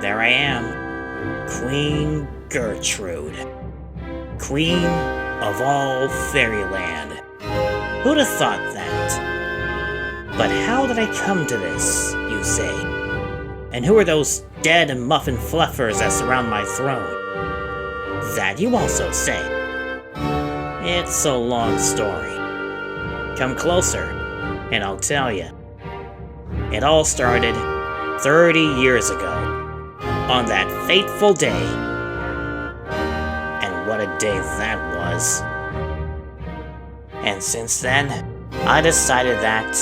there I am, Queen Gertrude, Queen of all Fairyland. Who'd have thought that? But how did I come to this, you say? And who are those dead and muffin fluffers that surround my throne? That you also say. It's a long story. Come closer, and I'll tell you. It all started 30 years ago, on that fateful day. And what a day that was. And since then, I decided that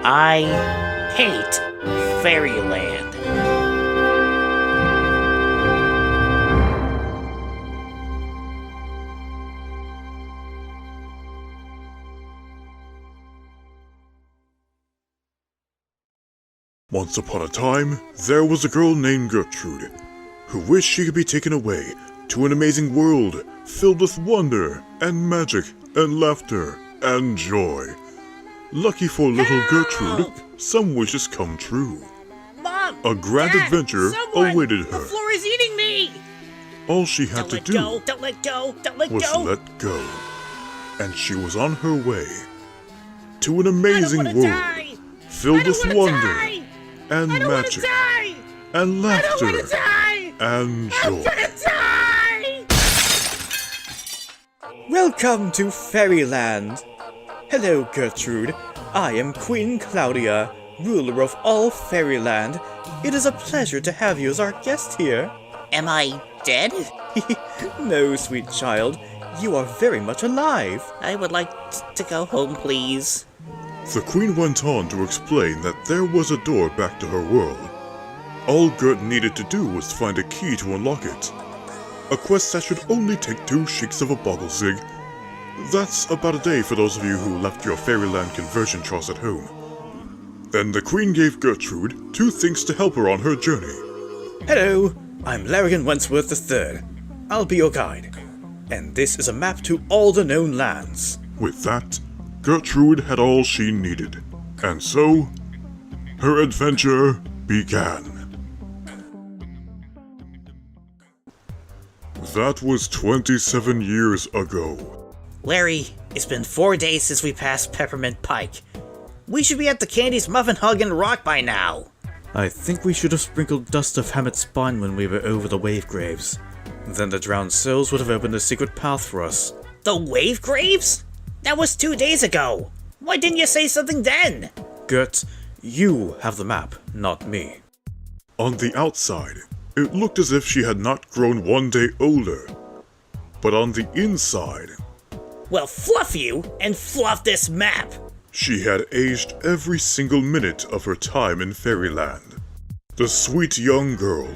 I hate Fairyland. Once upon a time, there was a girl named Gertrude, who wished she could be taken away to an amazing world filled with wonder and magic and laughter and joy. Lucky for little Gertrude, some wishes come true. Mom! A grand Dad, adventure someone! awaited her. The floor is eating me! All she had to do Don't let go! Don't let was go! let go. And she was on her way to an amazing world Die. filled with wonder Die. and magic Die. and laughter Die. and joy. Die. Welcome to Fairyland! Hello, Gertrude. I am Queen Claudia, ruler of all Fairyland. It is a pleasure to have you as our guest here. Am I dead? No, sweet child. You are very much alive. I would like to go home, please. The queen went on to explain that there was a door back to her world. All Gert needed to do was find a key to unlock it. A quest that should only take 2 shakes of a bogglezig. That's about a day for those of you who left your Fairyland conversion trials at home. Then the queen gave Gertrude 2 things to help her on her journey. Hello, I'm Larian Wentworth III. I'll be your guide. And this is a map to all the known lands. With that, Gertrude had all she needed. And so, her adventure began. That was 27 years ago. Larry, it's been 4 days since we passed Peppermint Pike. We should be at the Candy's Muffin Hug and Rock by now. I think we should have sprinkled dust of Hammett's spine when we were over the wave graves. Then the drowned souls would have opened a secret path for us. The wave graves? That was 2 days ago. Why didn't you say something then? Gert, you have the map, not me. On the outside, it looked as if she had not grown 1 day older. But on the inside, Well, fluff you and fluff this map. she had aged every single minute of her time in Fairyland. The sweet young girl,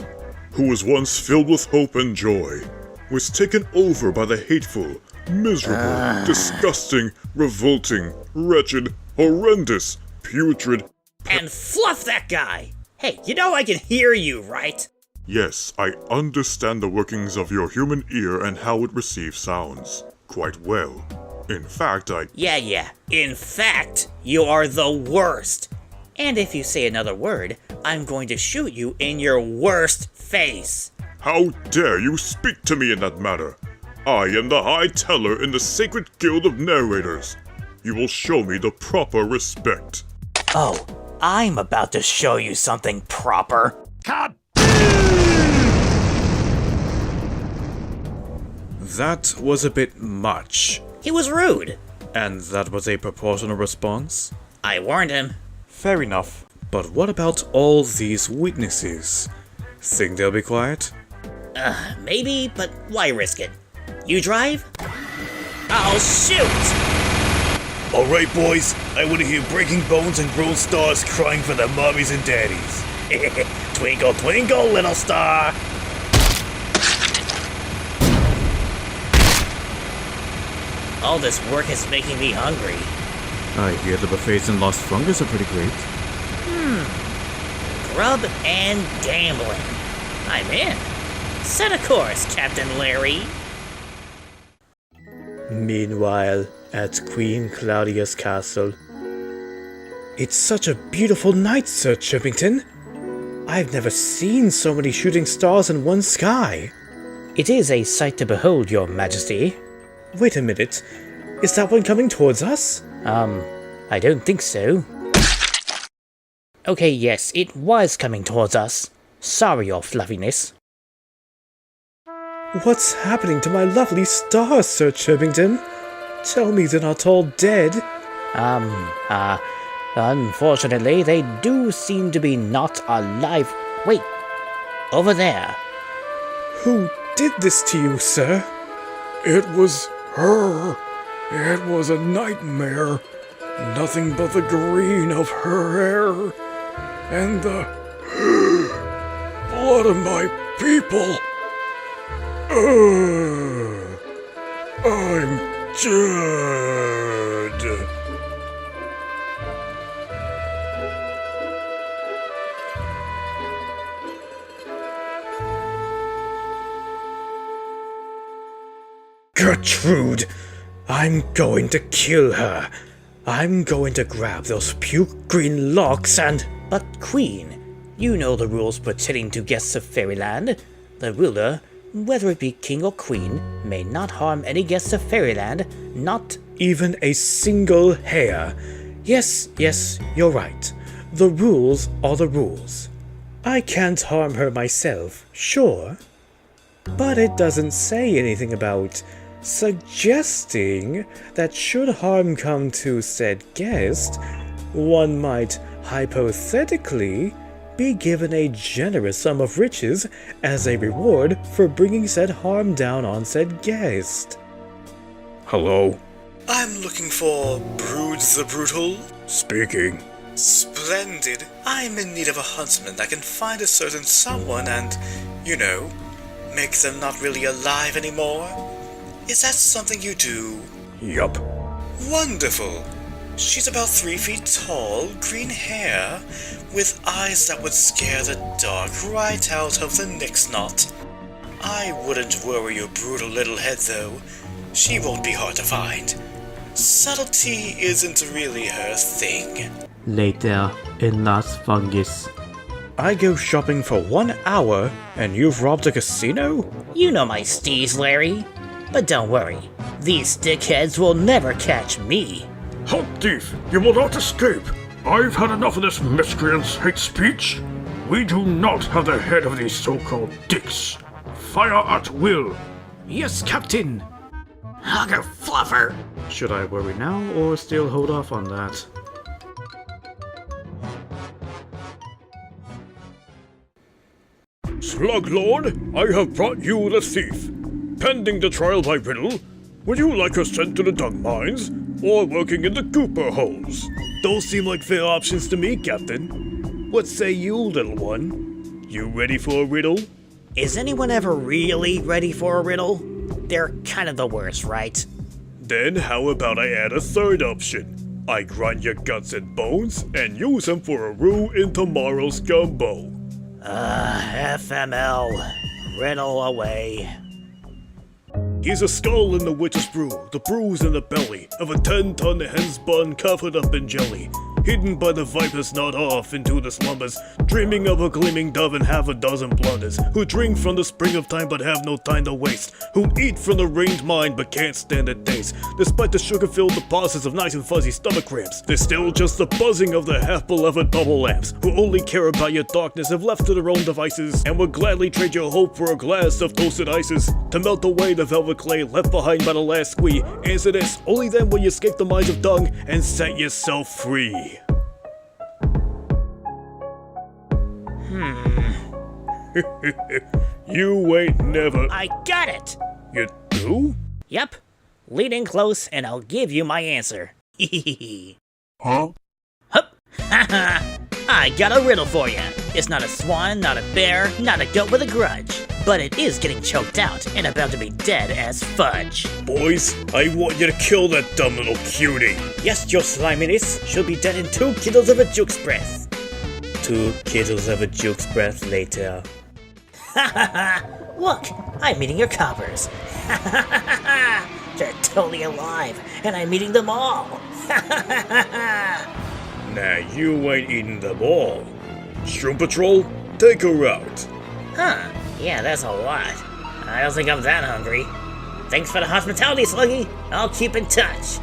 who was once filled with hope and joy, was taken over by the hateful, miserable, disgusting, revolting, wretched, horrendous, putrid... And fluff that guy. Hey, you know I can hear you, right? Yes, I understand the workings of your human ear and how it receives sounds. Quite well. In fact, Yeah. In fact, you are the worst. And if you say another word, I'm going to shoot you in your worst face. How dare you speak to me in that manner? I am the High Teller in the Sacred Guild of Narrators. You will show me the proper respect. Oh, I'm about to show you something proper. That was a bit much. He was rude. And that was a proportional response? I warned him. Fair enough. But what about all these witnesses? Think they'll be quiet? Maybe, but why risk it? You drive? I'll shoot! Alright boys, I want to hear breaking bones and grown stars crying for their mommies and daddies. Twinkle, twinkle, little star! All this work is making me hungry. I hear the buffets in Lost Fungus are pretty great. Grub and gambling. I'm in. Set a course, Captain Larry. Meanwhile, at Queen Claudia's castle. It's such a beautiful night, Sir Chippington. I've never seen so many shooting stars in one sky. It is a sight to behold, Your Majesty. Wait a minute. Is that one coming towards us? I don't think so. Okay, yes, it was coming towards us. Sorry, Your Fluffiness. What's happening to my lovely stars, Sir Chirpington? Tell me they're not all dead. Unfortunately, they do seem to be not alive. Wait, over there. Who did this to you, sir? It was her. It was a nightmare. Nothing but the green of her hair. And the blood of my people. I'm dead. Gertrude! I'm going to kill her. I'm going to grab those puke green locks and... But Queen, you know the rules pertaining to guests of Fairyland. The ruler, whether it be king or queen, may not harm any guests of Fairyland, not even a single hair. Yes, you're right. The rules are the rules. I can't harm her myself, sure. But it doesn't say anything about suggesting that should harm come to said guest, one might hypothetically be given a generous sum of riches as a reward for bringing said harm down on said guest. Hello? I'm looking for Brood the Brutal. Speaking. Splendid. I'm in need of a huntsman that can find a certain someone and, make them not really alive anymore. Is that something you do? Yup. Wonderful. She's about 3 feet tall, green hair, with eyes that would scare the dog right out of the neck's knot. I wouldn't worry your brutal little head though. She won't be hard to find. Subtlety isn't really her thing. Later in Las Vegas. I go shopping for 1 hour, and you've robbed a casino? You know my steez, Larry. But don't worry, these dickheads will never catch me. Halt, thief! You will not escape! I've had enough of this miscreant's hate speech. We do not have the head of these so-called dicks. Fire at will. Yes, Captain! Hugger fluffer! Should I worry now, or still hold off on that? Slug Lord, I have brought you the thief. Pending the trial by riddle, would you like her sent to the dung mines, or working in the Cooper holes? Those seem like fair options to me, Captain. What say you, little one? You ready for a riddle? Is anyone ever really ready for a riddle? They're kind of the worst, right? Then how about I add a third option? I grind your guts and bones and use them for a roux in tomorrow's gumbo. FML. Riddle away. He's a skull in the witch's brew, the bruise in the belly of a 10-ton hen's bun covered up in jelly, hidden by the vipers not off into the slumbers, dreaming of a gleaming dove and half a dozen blunders, who drink from the spring of time but have no time to waste, who eat from the rained mind but can't stand the taste, despite the sugar-filled deposits of nice and fuzzy stomach cramps. There's still just the buzzing of the half-beloved bubble lamps, who only care about your darkness if left to their own devices, and would gladly trade your hope for a glass of toasted ices, to melt away the velvet clay left behind by the last squee. Answer this, only then will you escape the minds of dung and set yourself free. You ain't never... I got it! You do? Yep. Lean in close and I'll give you my answer. Huh? Hup! Haha! I got a riddle for you. It's not a swan, not a bear, not a goat with a grudge. But it is getting choked out and about to be dead as fudge. Boys, I want you to kill that dumb little cutie. Yes, your sliminess. She'll be dead in 2 kilos of a juke's breath. 2 kilos of a juke's breath later. Ha ha ha! Look, I'm eating your coppers. Ha ha ha ha! They're totally alive, and I'm eating them all. Ha ha ha ha! Nah, you ain't eating them all. Shroom Patrol, Take her out. Huh, yeah, that's a lot. I don't think I'm that hungry. Thanks for the hospitality, Sluggy. I'll keep in touch.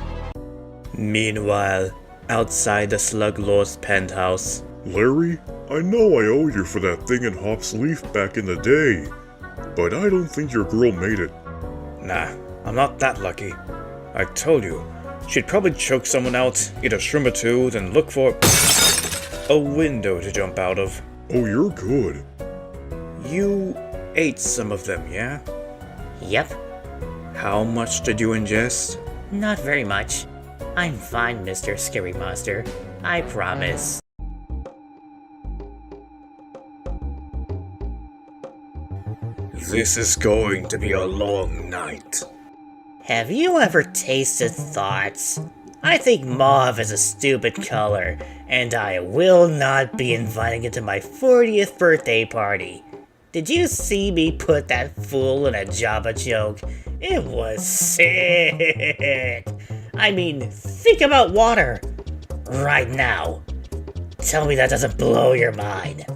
Meanwhile, outside the Slug Lord's penthouse. Larry, I know I owe you for that thing in Hop's Leaf back in the day, but I don't think your girl made it. Nah, I'm not that lucky. I told you, she'd probably choke someone out, eat a shrimp or two, then look for a window to jump out of. Oh, you're good. You ate some of them, yeah? Yep, How much did you ingest? not very much. I'm fine, Mr. Scary Monster. I promise. This is going to be a long night. Have you ever tasted thoughts? I think mauve is a stupid color, and I will not be inviting it to my 40th birthday party. Did you see me put that fool in a Jabba joke? It was sick. I mean, think about water. Right now. Tell me that doesn't blow your mind.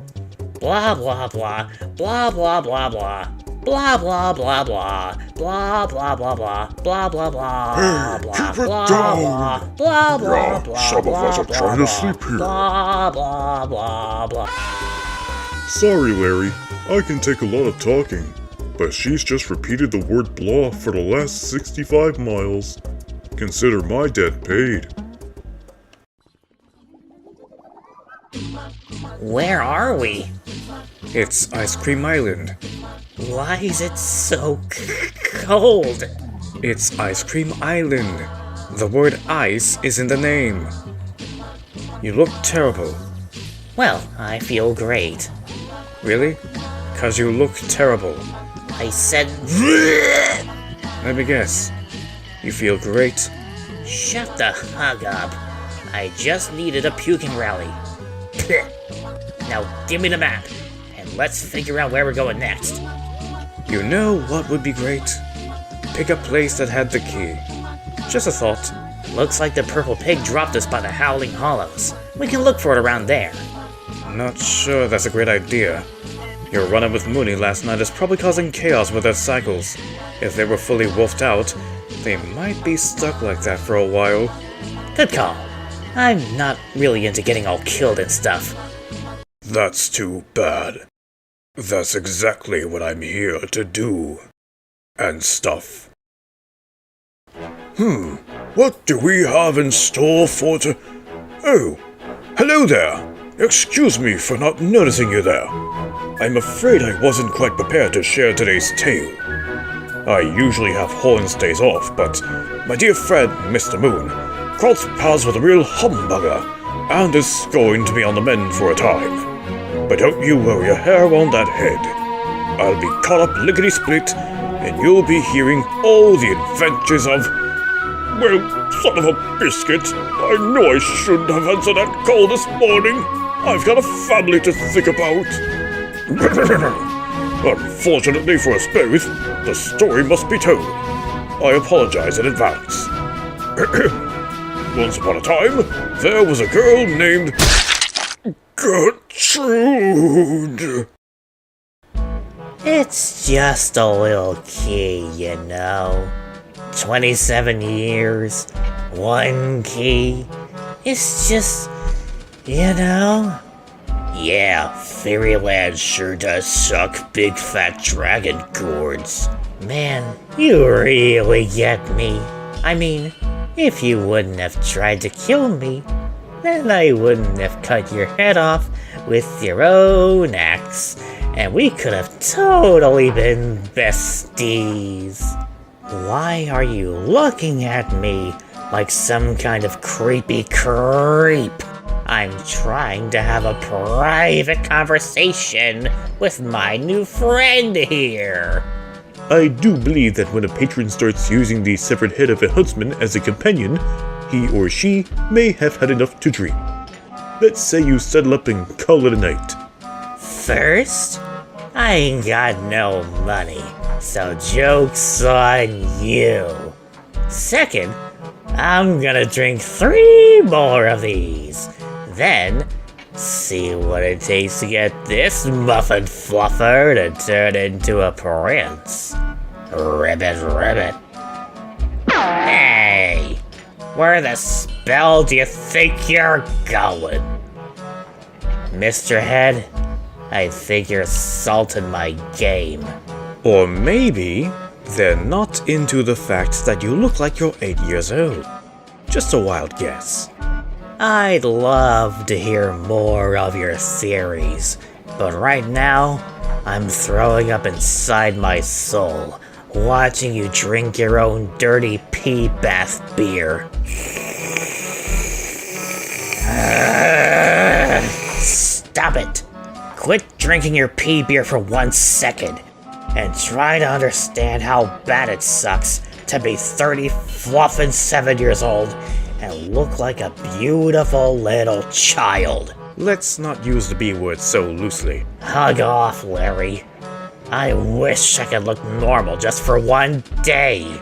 Blah blah blah, blah blah blah blah. Blah blah blah blah, blah blah blah blah, blah blah blah, Hey, blah keep it blah down. blah blah Yeah, blah some of us are blah, trying to blah, sleep here. Blah blah blah blah. Sorry, Larry. I can take a lot of talking, but she's just repeated the word blah for the last 65 miles. Consider my debt paid. Where are we? It's Ice Cream Island. Why is it so cold? It's Ice Cream Island. The word ice is in the name. You look terrible. Well, I feel great. Really? 'Cause you look terrible. I said, Let me guess. You feel great? shut the hug up. I just needed a puking rally. Now give me the map, and let's figure out where we're going next. You know what would be great? Pick a place that had the key. Just a thought. Looks like the purple pig dropped us by the Howling Hollows. We can look for it around there. Not sure that's a great idea. Your run-up with Mooney last night is probably causing chaos with their cycles. If they were fully wolfed out, they might be stuck like that for a while. Good call. I'm not really into getting all killed and stuff. That's too bad. That's exactly what I'm here to do. And stuff. What do we have in store for Oh, hello there. Excuse me for not noticing you there. I'm afraid I wasn't quite prepared to share today's tale. I usually have Horns days off, but my dear friend, Mr. Moon, crossed paths with a real humbugger, and is going to be on the mend for a time. But don't you worry a hair on that head. I'll be caught up lickety-split, and you'll be hearing all the adventures of... Well, son of a biscuit, I know I shouldn't have answered that call this morning. I've got a family to think about. Unfortunately for us both, the story must be told. I apologize in advance. Once upon a time, there was a girl named... Gertrude. It's just a little key, you know. 27 years, one key. It's just, you know. Yeah, Fairyland sure does suck big fat dragon gourds. Man, you really get me. I mean, if you wouldn't have tried to kill me, then I wouldn't have cut your head off with your own axe, and we could have totally been besties. Why are you looking at me like some kind of creepy creep? I'm trying to have a private conversation with my new friend here. I do believe that when a patron starts using the severed head of a huntsman as a companion, he or she may have had enough to drink. Let's say you settle up and call it a night. First, I ain't got no money, so joke's on you. Second, I'm gonna drink 3 more of these. Then, See what it takes to get this muffin fluffer to turn into a prince. Ribbit, ribbit. Hey! Where the spell do you think you're going? Mr. Head, I think you're salting my game. Or maybe they're not into the fact that you look like you're 8 years old. Just a wild guess. I'd love to hear more of your theories, but right now, I'm throwing up inside my soul, watching you drink your own dirty pea bath beer. Stop it! Quit drinking your pea beer for 1 second, and try to understand how bad it sucks to be 30 fluffin' 7 years old and look like a beautiful little child. Let's not use the B word so loosely. Hug off, Larry. I wish I could look normal just for 1 day.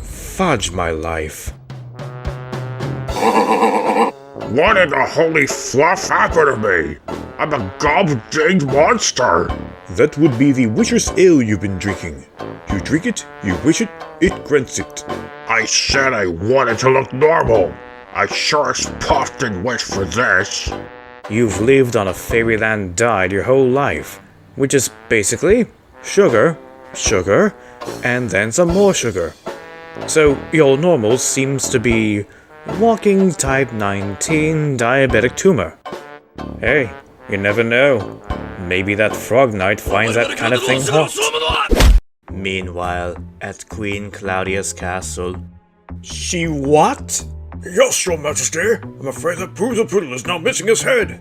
Fudge my life. What in the holy fluff happened to me? I'm a gob-dinged monster! That would be the witcher's ale you've been drinking. You drink it, you wish it, it grants it. I said I wanted to look normal. I sure as puff didn't wish for this. You've lived on a Fairyland diet your whole life, which is basically sugar, sugar, and then some more sugar. So your normal seems to be walking type 19 diabetic tumor. Hey, you never know. Maybe that frog knight finds that kind of thing hot. Meanwhile, at Queen Claudia's castle. She what? Yes, your majesty. I'm afraid that Poodle Poodle is now missing his head.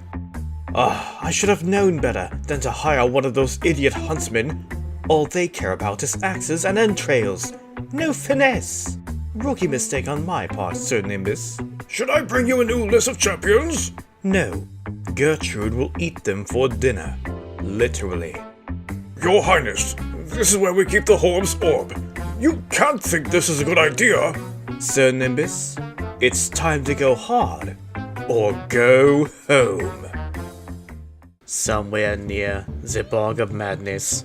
I should have known better than to hire one of those idiot huntsmen. All they care about is axes and entrails. No finesse. Rookie mistake on my part, Sir Nimbus. Should I bring you a new list of champions? No. Gertrude will eat them for dinner. Literally. Your Highness, this is where we keep the Holmes orb. You can't think this is a good idea. Sir Nimbus, it's time to go hard or go home. Somewhere near the Bog of Madness.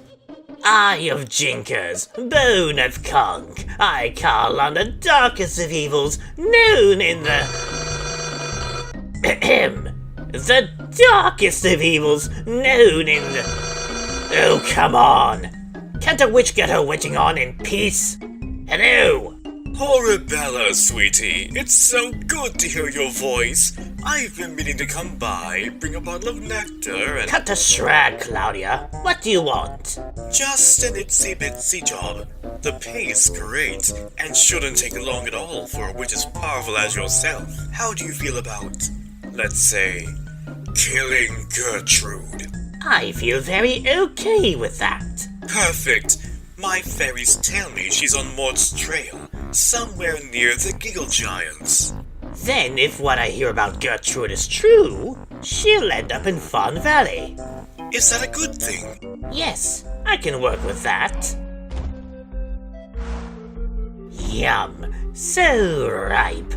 Eye of Jinkers, Bone of Conch, I call on the darkest of evils, known in the... the darkest of evils, known in the... Oh, come on! Can't a witch get her witching on in peace? Hello? Horribella, sweetie, it's so good to hear your voice. I've been meaning to come by, bring a bottle of nectar and... Cut the shrag, Claudia. What do you want? Just an itsy-bitsy job. The pay is great, and shouldn't take long at all for a witch as powerful as yourself. How do you feel about, let's say, killing Gertrude? I feel very okay with that. Perfect. My fairies tell me she's on Maud's trail, somewhere near the Giggle Giants. Then, if what I hear about Gertrude is true, she'll end up in Fawn Valley. Is that a good thing? Yes, I can work with that. Yum, so ripe.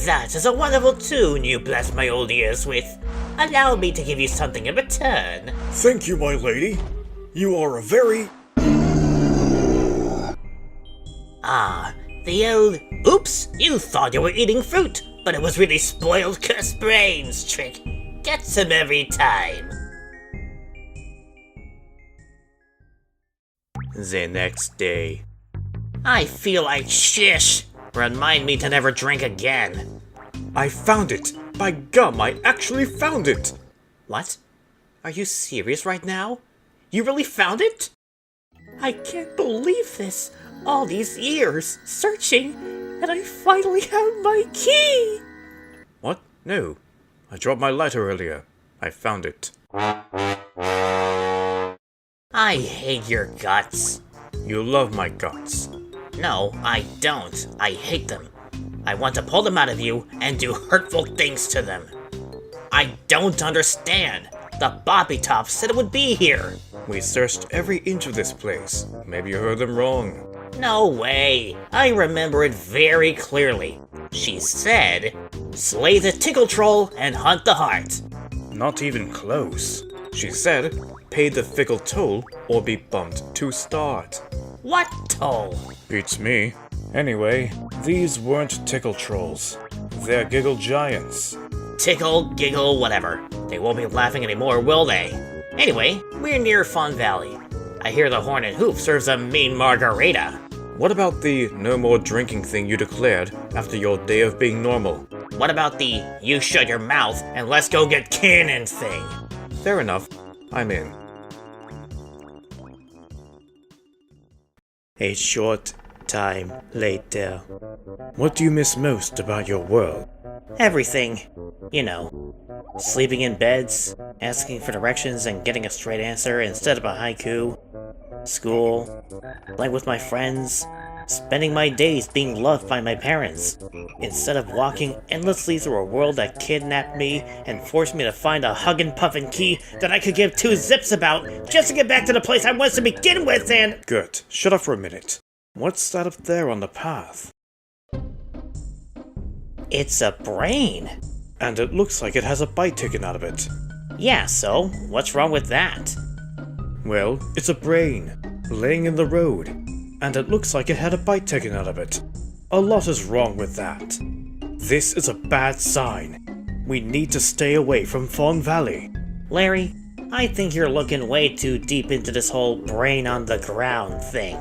That is a wonderful tune you blessed my old ears with. Allow me to give you something in return. Thank you, my lady. You are a very... Ah, the old, oops, you thought you were eating fruit, but it was really spoiled cursed brains trick. Get some every time. The next day. I feel like shish. Remind me to never drink again. I found it! By gum, I actually found it! What? Are you serious right now? You really found it? I can't believe this. All these years, searching, and I finally have my key! What? No. I dropped my lighter earlier. I found it. I hate your guts. You love my guts. No, I don't. I hate them. I want to pull them out of you and do hurtful things to them. I don't understand. The Bobby Tops said it would be here. We searched every inch of this place. Maybe you heard them wrong. No way. I remember it very clearly. She said, slay the tickle troll and hunt the heart. Not even close. She said, pay the fickle toll or be bumped to start. What toll? Beats me. Anyway, these weren't tickle trolls. They're giggle giants. Tickle, giggle, whatever. They won't be laughing anymore, will they? Anyway, we're near Fawn Valley. I hear the Horn and Hoof serves a mean margarita. What about the no more drinking thing you declared after your day of being normal? What about the you shut your mouth and let's go get cannon thing? Fair enough. I'm in. A short time later. What do you miss most about your world? Everything. You know, sleeping in beds, asking for directions and getting a straight answer instead of a haiku. School, playing with my friends, spending my days being loved by my parents, instead of walking endlessly through a world that kidnapped me and forced me to find a huggin' puffin' key that I could give two zips about just to get back to the place I was to begin with and— Good. Shut up for a minute. What's that up there on the path? It's a brain. And it looks like it has a bite taken out of it. Yeah, so what's wrong with that? Well, it's a brain, laying in the road, and it looks like it had a bite taken out of it. A lot is wrong with that. This is a bad sign. We need to stay away from Fawn Valley. Larry, I think you're looking way too deep into this whole brain on the ground thing.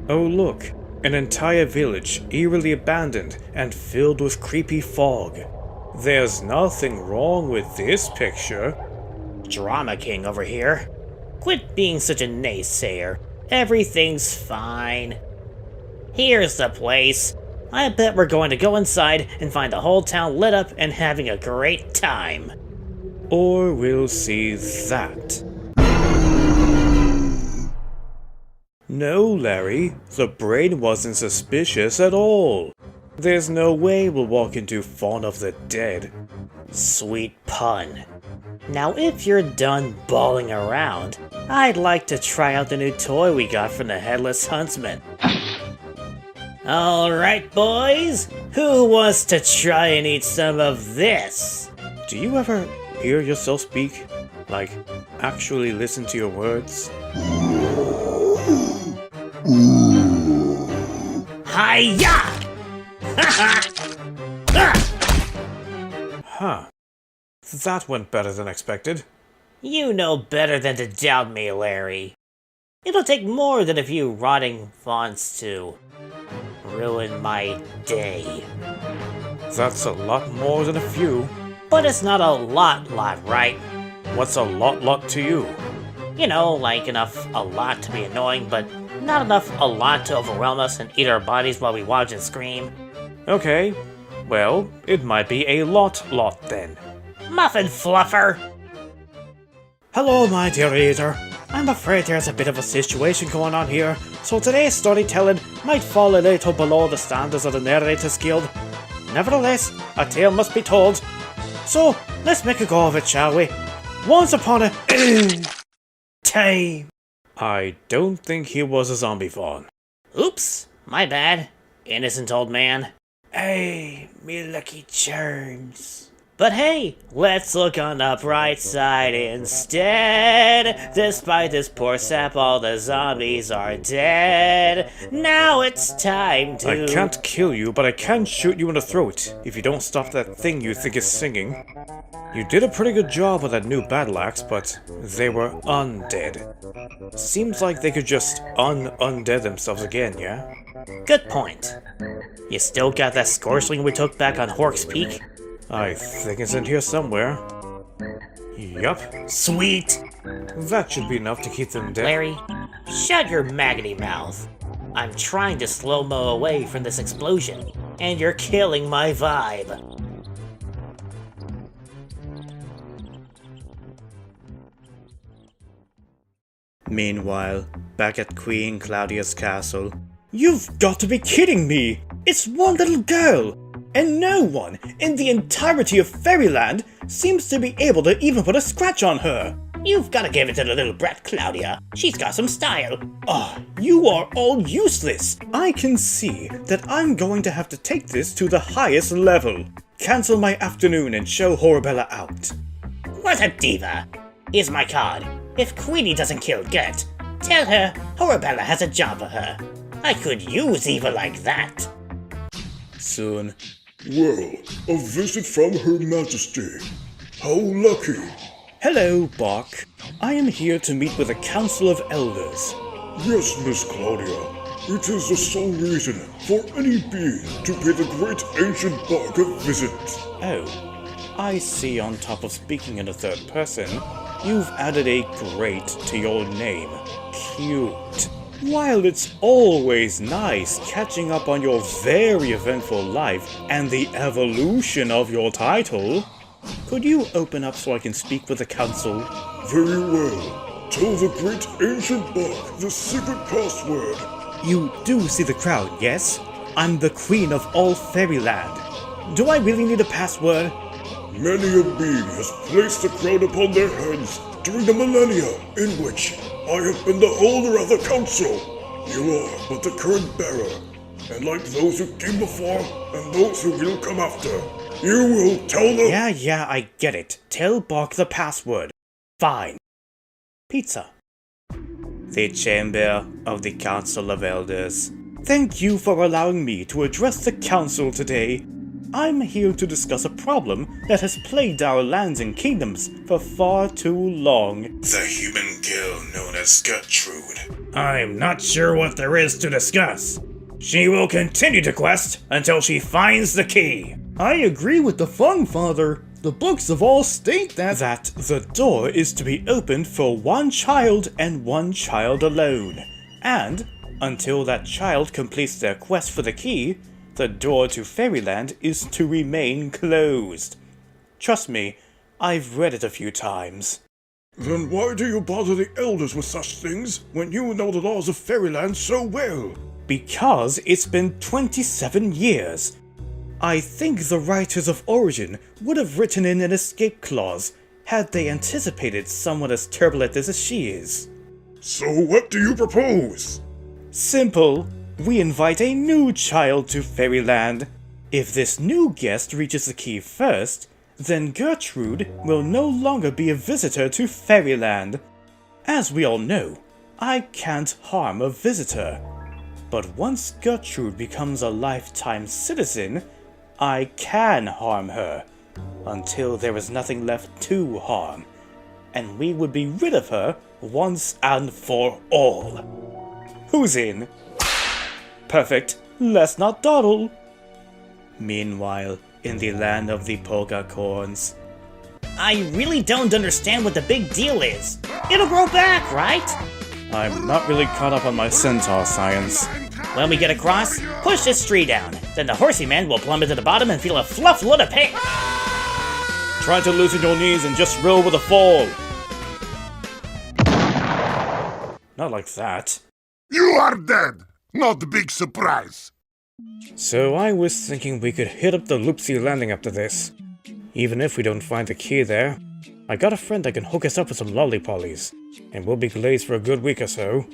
Oh look, an entire village eerily abandoned and filled with creepy fog. There's nothing wrong with this picture. Drama King over here. Quit being such a naysayer. Everything's fine. Here's the place. I bet we're going to go inside and find the whole town lit up and having a great time. Or we'll see that. No, Larry, the brain wasn't suspicious at all. There's no way we'll walk into Fawn of the Dead. Sweet pun. Now if you're done bawling around, I'd like to try out the new toy we got from the Headless Huntsman. Alright boys, who wants to try and eat some of this? Do you ever hear yourself speak? Like, actually listen to your words? Hi-ya! Huh. That went better than expected. You know better than to doubt me, Larry. It'll take more than a few rotting fawns to ruin my day. That's a lot more than a few. But it's not a lot, right? What's a lot to you? You know, like enough a lot to be annoying, but not enough a lot to overwhelm us and eat our bodies while we watch and scream. Okay, well, it might be a lot then. Muffin Fluffer! Hello, my dear reader. I'm afraid there's a bit of a situation going on here, so today's storytelling might fall a little below the standards of the Narrators Guild. Nevertheless, a tale must be told. So, let's make a go of it, shall we? Once upon a time. I don't think he was a zombie fawn. Oops, my bad. Innocent old man. Hey, me lucky charms. But hey, let's look on the bright side instead. Despite this poor sap, all the zombies are dead. Now it's time to— I can't kill you, but I can shoot you in the throat if you don't stop that thing you think is singing. You did a pretty good job with that new battle axe, but they were undead. Seems like they could just undead themselves again, yeah? Good point. You still got that scorchling we took back on Hork's Peak? I think it's in here somewhere. Yup. Sweet! That should be enough to keep them dead. Larry, shut your maggoty mouth. I'm trying to slow-mo away from this explosion, and you're killing my vibe. Meanwhile, back at Queen Claudia's castle. You've got to be kidding me! It's one little girl! And no one in the entirety of Fairyland seems to be able to even put a scratch on her! You've gotta give it to the little brat, Claudia. She's got some style. Ah, you are all useless. I can see that I'm going to have to take this to the highest level. Cancel my afternoon and show Horabella out. What a diva. Here's my card. If Queenie doesn't kill Gert, tell her Horabella has a job for her. I could use evil like that. Soon. Well, a visit from Her Majesty. How lucky. Hello, Bach. I am here to meet with a council of elders. Yes, Miss Claudia. It is the sole reason for any being to pay the great ancient Bach a visit. Oh, I see on top of speaking in the third person, you've added a great to your name. Cute. While it's always nice catching up on your very eventful life and the evolution of your title, could you open up so I can speak with the council? Very well. Tell the great ancient Bach the secret password. You do see the crowd, yes? I'm the queen of all Fairyland. Do I really need a password? Many a being has placed the crown upon their heads during the millennia in which I have been the holder of the council. You are but the current bearer, and like those who came before and those who will come after, you will tell them. Yeah, I get it. Tell Bach the password. Fine. Pizza. The Chamber of the Council of Elders. Thank you for allowing me to address the council today. I'm here to discuss a problem that has plagued our lands and kingdoms for far too long. The human girl known as Gertrude. I'm not sure what there is to discuss. She will continue to quest until she finds the key. I agree with the Fawn Father. The books of all state that the door is to be opened for one child and one child alone. And, until that child completes their quest for the key, the door to Fairyland is to remain closed. Trust me, I've read it a few times. Then why do you bother the elders with such things when you know the laws of Fairyland so well? Because it's been 27 years. I think the writers of Origin would have written in an escape clause had they anticipated someone as turbulent as she is. So what do you propose? Simple. We invite a new child to Fairyland. If this new guest reaches the key first, then Gertrude will no longer be a visitor to Fairyland. As we all know, I can't harm a visitor. But once Gertrude becomes a lifetime citizen, I can harm her, until there is nothing left to harm, and we would be rid of her once and for all. Who's in? Perfect. Let's not dawdle. Meanwhile, in the land of the polka corns. I really don't understand what the big deal is. It'll grow back, right? I'm not really caught up on my centaur science. When we get across, push this tree down. Then the horsey man will plummet to the bottom and feel a fluff load of pain. Try to loosen your knees and just roll with a fall. Not like that. You are dead! Not a big surprise. So I was thinking we could hit up the Loopsy landing after this. Even if we don't find the key there, I got a friend that can hook us up with some lollipollies, and we'll be glazed for a good week or so.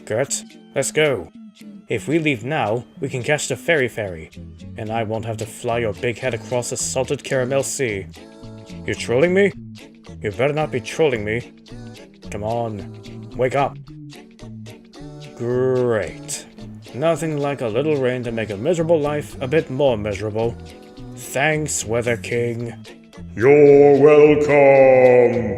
Gert, let's go. If we leave now, we can catch the ferry, and I won't have to fly your big head across the salted caramel sea. You trolling me? You better not be trolling me. Come on, wake up. Great. Nothing like a little rain to make a miserable life a bit more miserable. Thanks, Weather King. You're welcome!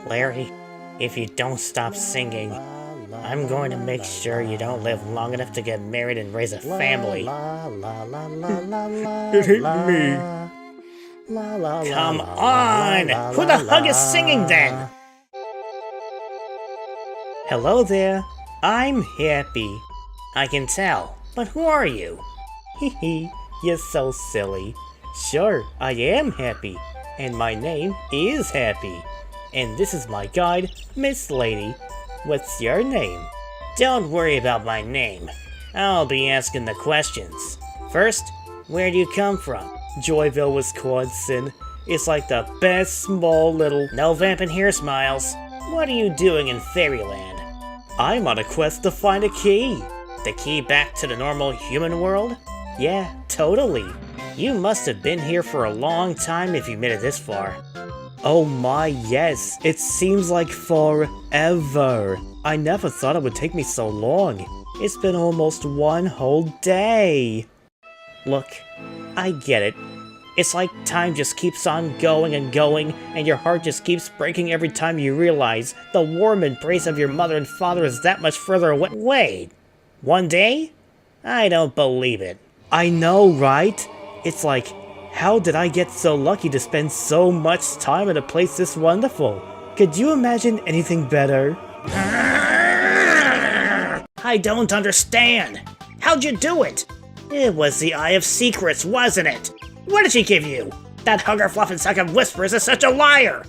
Larry, if you don't stop singing, I'm going to make sure you don't live long enough to get married and raise a family. It ain't me. La la la. Come la, on! la, la, Who the la, hug is la. singing then? Hello there. I'm happy. I can tell. But who are you? Hee, you're so silly. Sure, I am happy, and my name is Happy. And this is my guide, Miss Lady. What's your name? Don't worry about my name. I'll be asking the questions. First, where do you come from? Joyville, Wisconsin. It's like the best small little... No vamping here, Smiles. What are you doing in Fairyland? I'm on a quest to find a key. The key back to the normal human world? Yeah, totally. You must have been here for a long time if you made it this far. Oh my, yes. It seems like forever. I never thought it would take me so long. It's been almost one whole day. Look, I get it. It's like time just keeps on going, and your heart just keeps breaking every time you realize the warm embrace of your mother and father is that much further away. Wait, one day? I don't believe it. I know, right? It's like, how did I get so lucky to spend so much time at a place this wonderful? Could you imagine anything better? I don't understand. How'd you do it? It was the Eye of Secrets, wasn't it? What did she give you? That hugger fluff and suck of whispers is such a liar!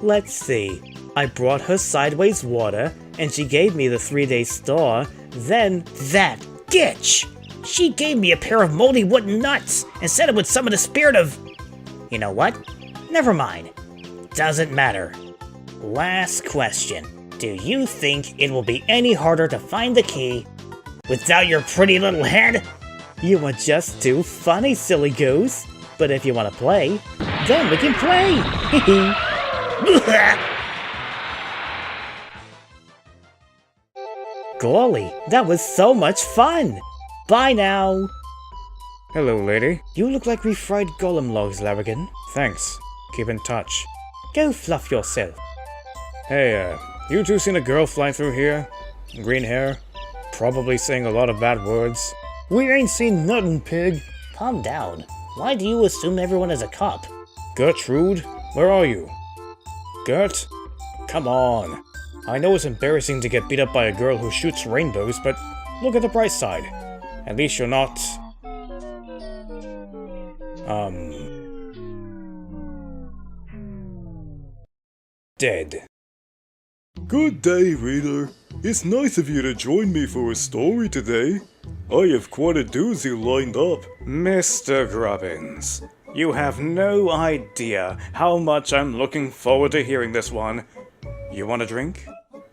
Let's see. I brought her sideways water, and she gave me the 3-day star, then... That gitch! She gave me a pair of moldy wooden nuts and said it would summon the spirit of... You know what? Never mind. Doesn't matter. Last question. Do you think it will be any harder to find the key without your pretty little head? You are just too funny, silly goose. But if you want to play, then we can play! Golly, that was so much fun! Bye now! Hello, lady. You look like refried golem logs, Larrigan. Thanks. Keep in touch. Go fluff yourself. Hey, you two seen a girl fly through here? Green hair? Probably saying a lot of bad words. We ain't seen nothing, pig. Calm down. Why do you assume everyone is a cop? Gertrude? Where are you? Gert? Come on. I know it's embarrassing to get beat up by a girl who shoots rainbows, but look at the bright side. At least you're not... dead. Good day, reader. It's nice of you to join me for a story today. I have quite a doozy lined up. Mr. Grubbins, you have no idea how much I'm looking forward to hearing this one. You want a drink?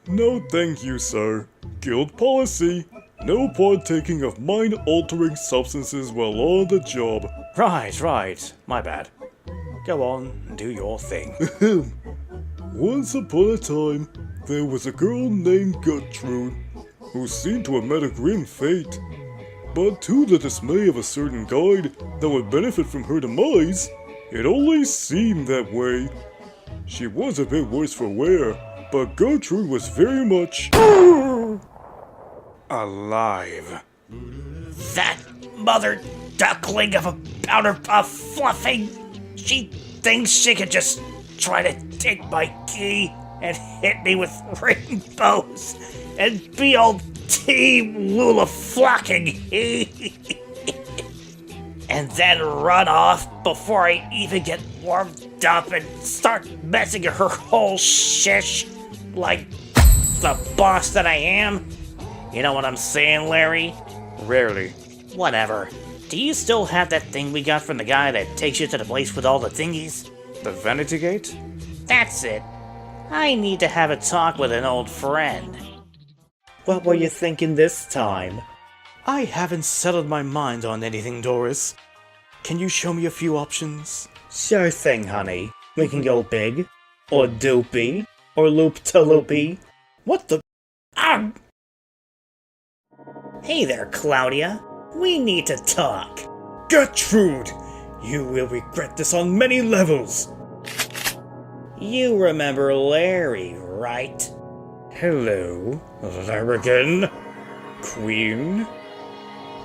No thank you, sir. Guild policy. No partaking of mind-altering substances while on the job. Right. My bad. Go on, do your thing. Once upon a time, there was a girl named Gertrude, who seemed to have met a grim fate. But to the dismay of a certain guide that would benefit from her demise, it only seemed that way. She was a bit worse for wear, but Gertrude was very much... alive. That mother duckling of a powder puff fluffing. She thinks she could just try to take my key and hit me with rainbows and be all Team Lula flocking and then run off before I even get warmed up and start messing her whole shish like the boss that I am. You know what I'm saying, Larry? Rarely. Whatever. Do you still have that thing we got from the guy that takes you to the place with all the thingies? The Vanity Gate? That's it. I need to have a talk with an old friend. What were you thinking this time? I haven't settled my mind on anything, Doris. Can you show me a few options? Sure thing, honey. We can go big, or dopey, or loop-to-loopy. What the... Ah! Hey there, Claudia. We need to talk. Gertrude! You will regret this on many levels! You remember Larry, right? Hello, Larrigan. Queen?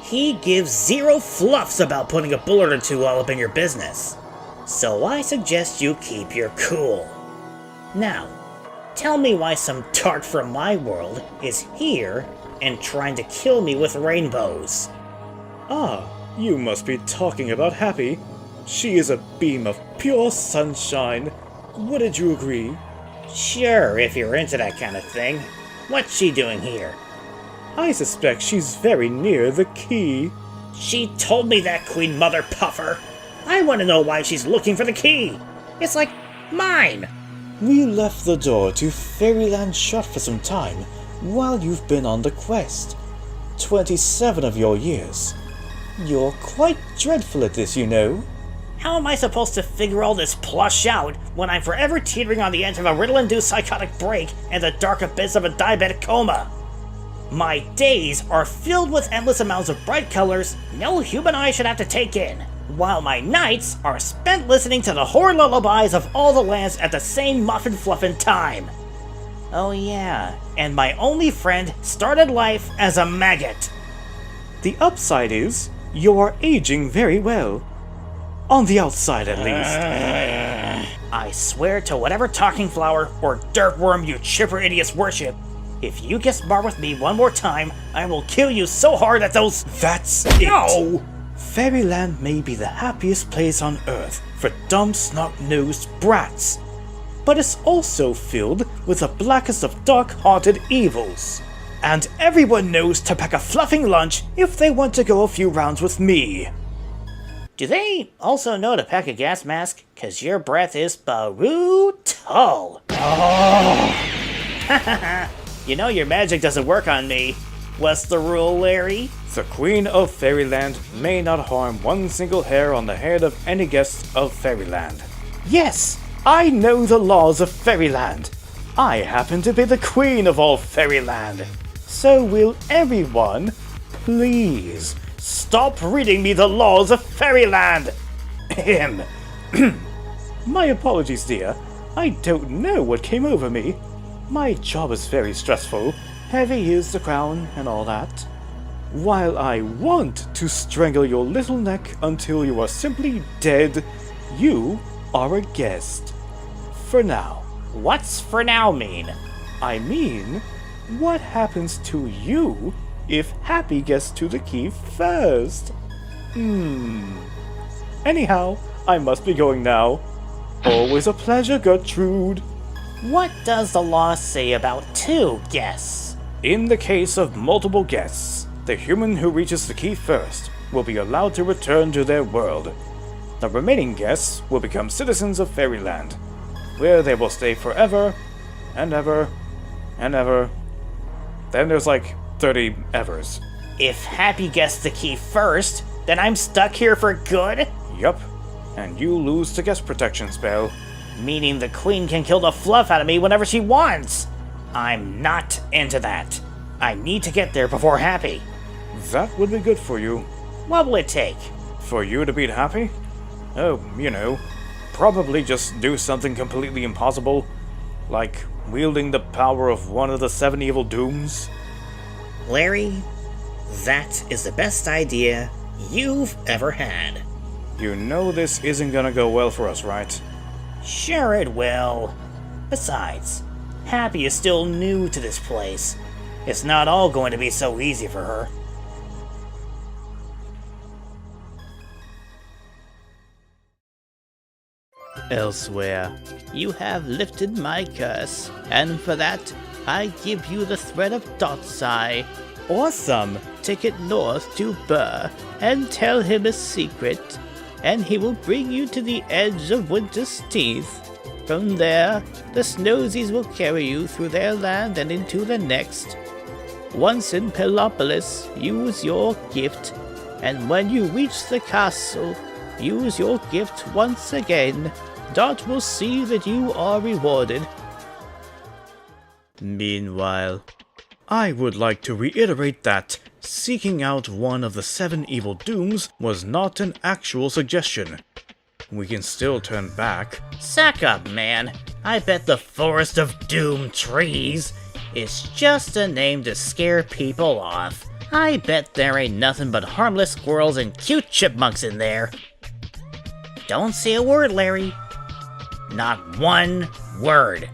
He gives zero fluffs about putting a bullet or two all up in your business. So I suggest you keep your cool. Now, tell me why some tart from my world is here and trying to kill me with rainbows. Ah, you must be talking about Happy. She is a beam of pure sunshine. Wouldn't you agree? Sure, if you're into that kind of thing. What's she doing here? I suspect she's very near the key. She told me that, Queen Mother Puffer. I want to know why she's looking for the key. It's like mine. We left the door to Fairyland shut for some time while you've been on the quest. 27 of your years. You're quite dreadful at this, you know. How am I supposed to figure all this plush out when I'm forever teetering on the edge of a riddle-induced psychotic break and the dark abyss of a diabetic coma? My days are filled with endless amounts of bright colors no human eye should have to take in, while my nights are spent listening to the horror lullabies of all the lands at the same muffin fluffin' time. Oh yeah, and my only friend started life as a maggot. The upside is, you are aging very well. On the outside, at least. I swear to whatever talking flower or dirt worm you chipper idiots worship, if you get smart with me one more time, I will kill you so hard that those— That's it! No! Fairyland may be the happiest place on Earth for dumb, snot-nosed brats, but it's also filled with the blackest of dark-hearted evils. And everyone knows to pack a fluffing lunch if they want to go a few rounds with me. Do they also know to pack a gas mask? 'Cause your breath is brutal. Oh. You know your magic doesn't work on me. What's the rule, Larry? The Queen of Fairyland may not harm one single hair on the head of any guest of Fairyland. Yes, I know the laws of Fairyland. I happen to be the Queen of all Fairyland. So will everyone, please, stop reading me the laws of Fairyland! Ahem. My apologies, dear. I don't know what came over me. My job is very stressful. Heavy is the crown and all that. While I want to strangle your little neck until you are simply dead, you are a guest. For now. What's for now mean? I mean, what happens to you if Happy gets to the key first? Anyhow, I must be going now. Always a pleasure, Gertrude. What does the law say about 2 guests? In the case of multiple guests, the human who reaches the key first will be allowed to return to their world. The remaining guests will become citizens of Fairyland, where they will stay forever and ever and ever. Then there's like 30 evers. If Happy gets the key first, then I'm stuck here for good? Yup, and you lose the guest protection spell. Meaning the Queen can kill the fluff out of me whenever she wants. I'm not into that. I need to get there before Happy. That would be good for you. What will it take? For you to beat Happy? Oh, you know, probably just do something completely impossible, like wielding the power of one of the 7 evil dooms. Larry, that is the best idea you've ever had. You know this isn't gonna go well for us, right? Sure it will. Besides, Happy is still new to this place. It's not all going to be so easy for her. Elsewhere, you have lifted my curse, and for that, I give you the thread of Dot's Eye. Awesome! Take it north to Burr, and tell him a secret, and he will bring you to the edge of Winter's Teeth. From there, the Snowsies will carry you through their land and into the next. Once in Pelopolis, use your gift, and when you reach the castle, use your gift once again. Dot will see that you are rewarded. Meanwhile, I would like to reiterate that seeking out one of the 7 evil dooms was not an actual suggestion. We can still turn back. Sack up, man. I bet the Forest of Doom trees is just a name to scare people off. I bet there ain't nothing but harmless squirrels and cute chipmunks in there. Don't say a word, Larry. Not one word.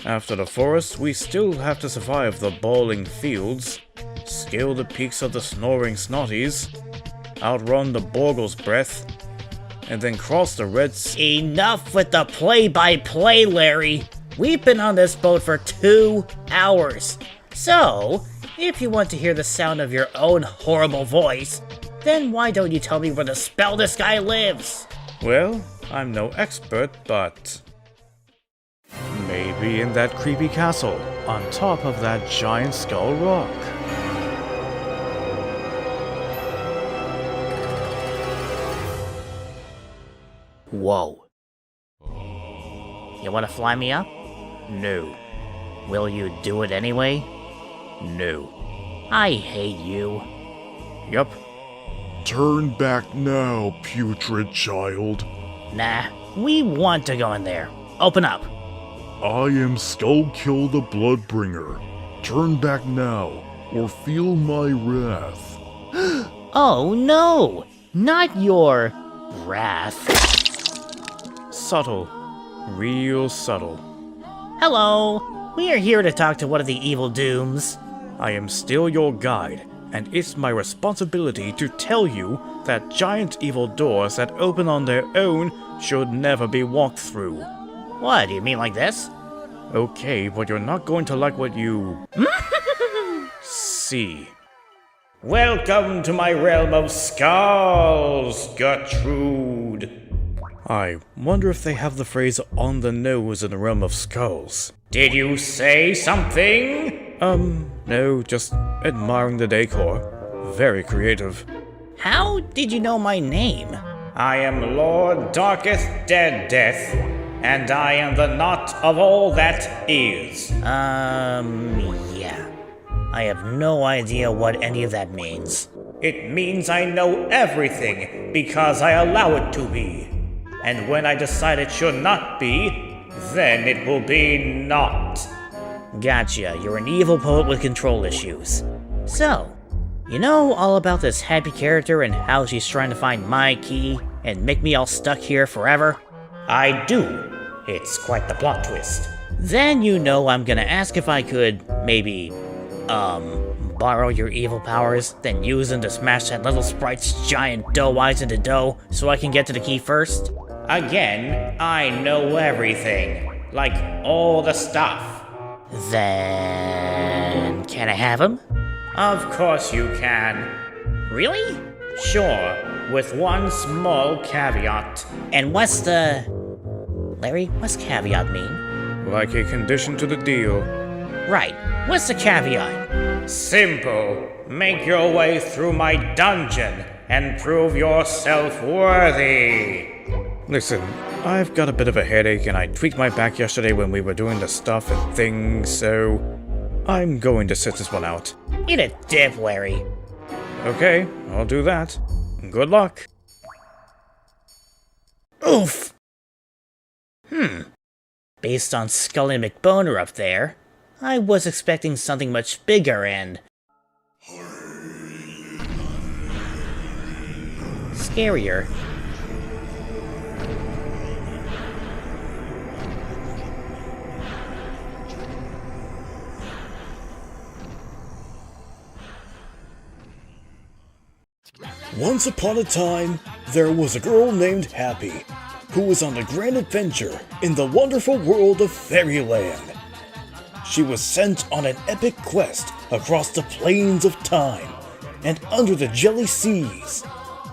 After the forest, we still have to survive the bawling fields, scale the peaks of the snoring snotties, outrun the Borgle's breath, and then cross the Red Sea. Enough with the play-by-play, Larry. We've been on this boat for 2 hours. So, if you want to hear the sound of your own horrible voice, then why don't you tell me where the spell this guy lives? Well, I'm no expert, but maybe in that creepy castle on top of that giant skull rock. Whoa. You want to fly me up? No. Will you do it anyway? No. I hate you. Yup. Turn back now, putrid child. Nah, we want to go in there. Open up. I am Skullkill the Bloodbringer. Turn back now, or feel my wrath. Oh no! Not your wrath. Subtle. Real subtle. Hello! We are here to talk to one of the evil dooms. I am still your guide, and it's my responsibility to tell you that giant evil doors that open on their own should never be walked through. What, do you mean like this? Okay, but you're not going to like what you see. Welcome to my realm of skulls, Gertrude. I wonder if they have the phrase on the nose in the realm of skulls. Did you say something? No, just admiring the decor. Very creative. How did you know my name? I am Lord Darkest Dead Death, and I am the knot of all that is. Yeah. I have no idea what any of that means. It means I know everything because I allow it to be. And when I decide it should not be, then it will be not. Gotcha, you're an evil poet with control issues. So, you know all about this happy character and how she's trying to find my key and make me all stuck here forever? I do. It's quite the plot twist. Then you know I'm gonna ask if I could, maybe, borrow your evil powers, then use them to smash that little sprite's giant dough eyes into dough so I can get to the key first? Again, I know everything. Like all the stuff. Then... can I have him? Of course you can. Really? Sure, with one small caveat. And what's the... Larry, what's caveat mean? Like a condition to the deal. Right, what's the caveat? Simple. Make your way through my dungeon and prove yourself worthy. Listen, I've got a bit of a headache and I tweaked my back yesterday when we were doing the stuff and things, so I'm going to sit this one out. Eat a dip, Larry. Okay, I'll do that. Good luck. Oof! Based on Scully and McBoner up there, I was expecting something much bigger and... scarier. Once upon a time, there was a girl named Happy, who was on a grand adventure in the wonderful world of Fairyland. She was sent on an epic quest across the plains of time and under the jelly seas.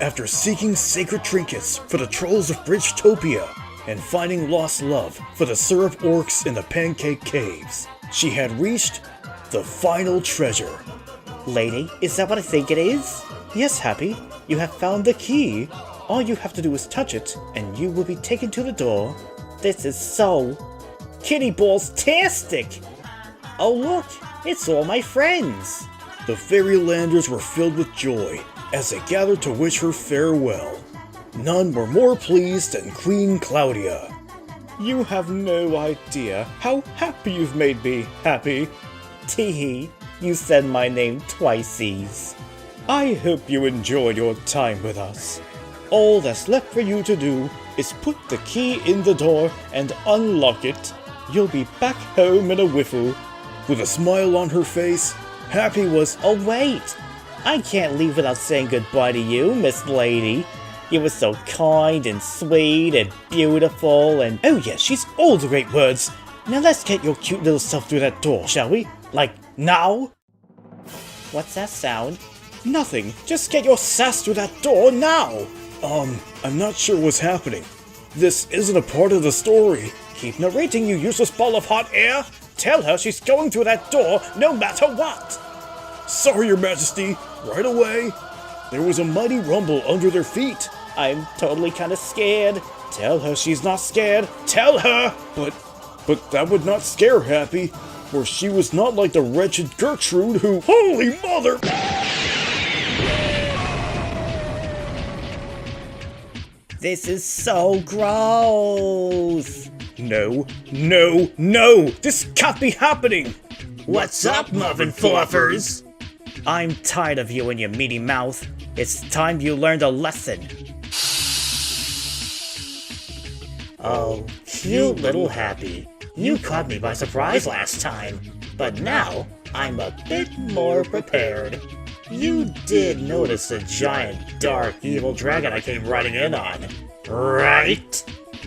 After seeking sacred trinkets for the trolls of Bridgetopia and finding lost love for the syrup orcs in the Pancake Caves, she had reached the final treasure. Lady, is that what I think it is? Yes, Happy, you have found the key. All you have to do is touch it, and you will be taken to the door. This is so... kitty balls-tastic! Oh look, it's all my friends! The Fairylanders were filled with joy as they gathered to wish her farewell. None were more pleased than Queen Claudia. You have no idea how happy you've made me, Happy. Teehee, you said my name twiceies. I hope you enjoyed your time with us. All that's left for you to do is put the key in the door and unlock it. You'll be back home in a whiffle. With a smile on her face, Happy was... Oh wait! I can't leave without saying goodbye to you, Miss Lady. You were so kind and sweet and beautiful and... Oh yes, she's all the great words. Now let's get your cute little self through that door, shall we? Like, now? What's that sound? Nothing. Just get your sass through that door now. I'm not sure what's happening. This isn't a part of the story. Keep narrating, you useless ball of hot air. Tell her she's going through that door no matter what. Sorry, Your Majesty. Right away. There was a mighty rumble under their feet. I'm totally kinda scared. Tell her she's not scared. Tell her! But that would not scare Happy, for she was not like the wretched Gertrude who... Holy Mother! This is so gross! No, no, no! This can't be happening! What's up, muffin fluffers? I'm tired of you and your meaty mouth. It's time you learned a lesson. Oh, cute little Happy. You caught me by surprise last time, but now I'm a bit more prepared. You did notice the giant, dark, evil dragon I came riding in on, right?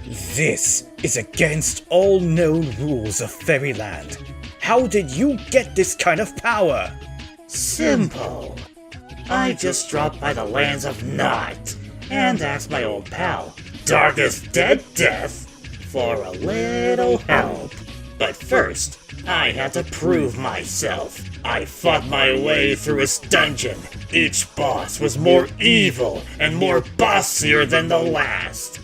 This is against all known rules of Fairyland. How did you get this kind of power? Simple. I just dropped by the lands of Nod and asked my old pal, Darkest Dead Death, for a little help. But first, I had to prove myself. I fought my way through his dungeon. Each boss was more evil and more bossier than the last.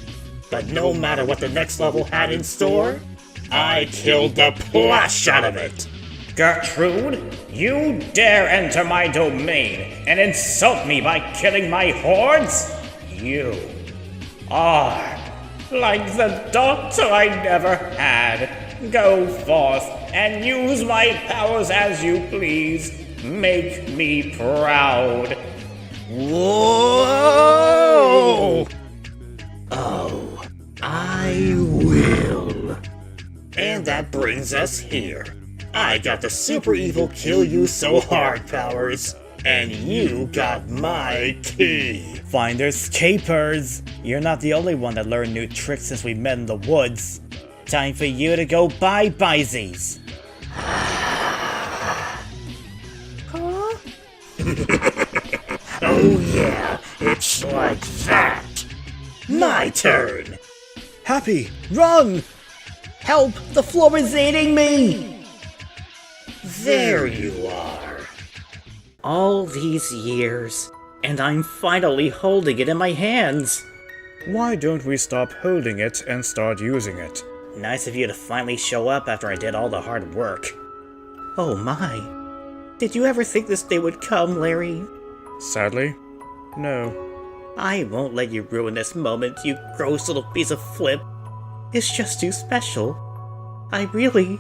But no matter what the next level had in store, I killed the plush out of it. Gertrude, you dare enter my domain and insult me by killing my hordes? You are like the daughter I never had. Go forth and use my powers as you please. Make me proud. Whoa! Oh, I will. And that brings us here. I got the super evil kill you so hard powers, and you got my key. Finders keepers. You're not the only one that learned new tricks since we met in the woods. Time for you to go bye-byesies. Huh? Oh yeah, it's like that. My turn. Happy, run! Help, the floor is eating me! There you are. All these years, and I'm finally holding it in my hands. Why don't we stop holding it and start using it? Nice of you to finally show up after I did all the hard work. Oh my. Did you ever think this day would come, Larry? Sadly, no. I won't let you ruin this moment, you gross little piece of flip. It's just too special. I really...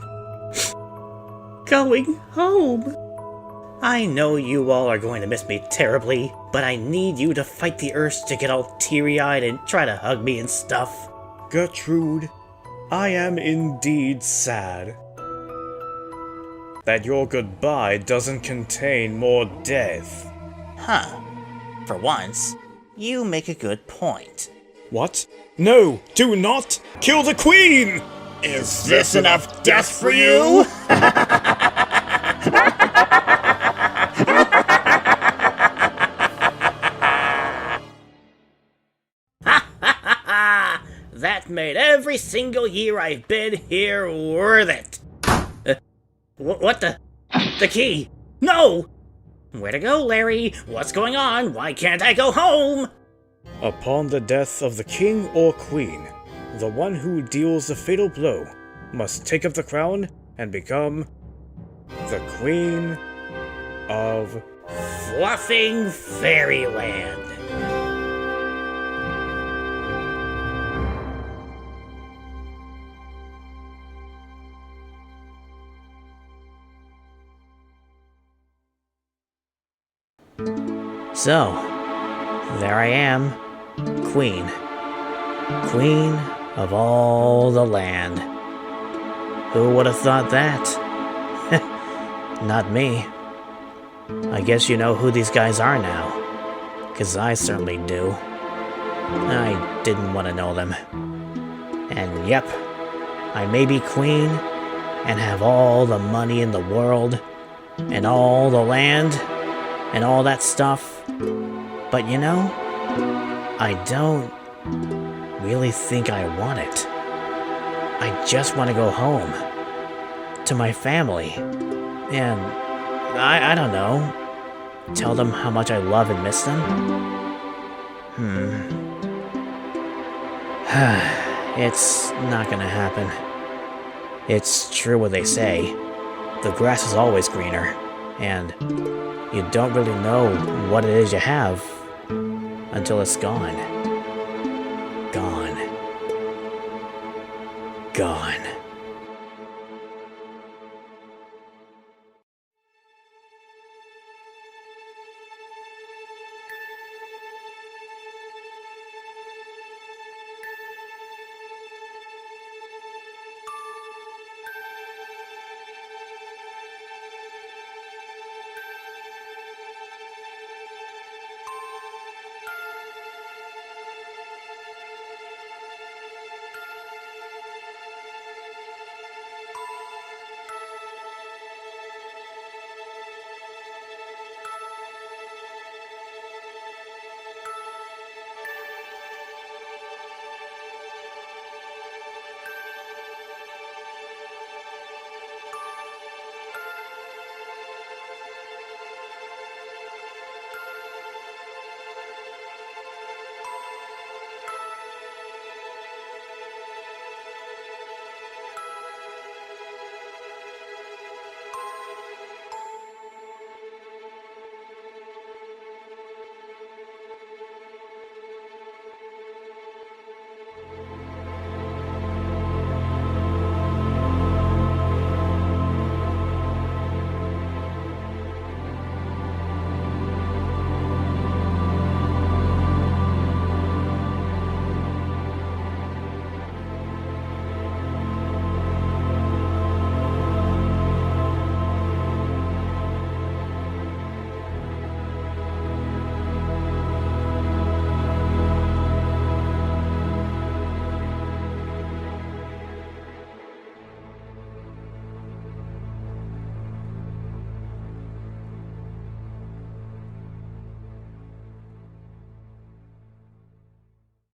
going home. I know you all are going to miss me terribly, but I need you to fight the urge to get all teary-eyed and try to hug me and stuff. Gertrude, I am indeed sad that your goodbye doesn't contain more death. Huh. For once, you make a good point. What? No, do not kill the queen! Is this enough death for you? That made every single year I've been here worth it. What the? The key? No! Where to go, Larry? What's going on? Why can't I go home? Upon the death of the king or queen, the one who deals the fatal blow must take up the crown and become the Queen of Fluffing Fairyland. So, there I am, Queen. Queen of all the land. Who would have thought that? Not me. I guess you know who these guys are now. 'Cause I certainly do. I didn't want to know them. And yep, I may be queen and have all the money in the world and all the land and all that stuff. But you know, I don't really think I want it. I just want to go home. To my family. And I don't know. Tell them how much I love and miss them? It's not gonna happen. It's true what they say. The grass is always greener. And you don't really know what it is you have until it's gone. Gone. Gone.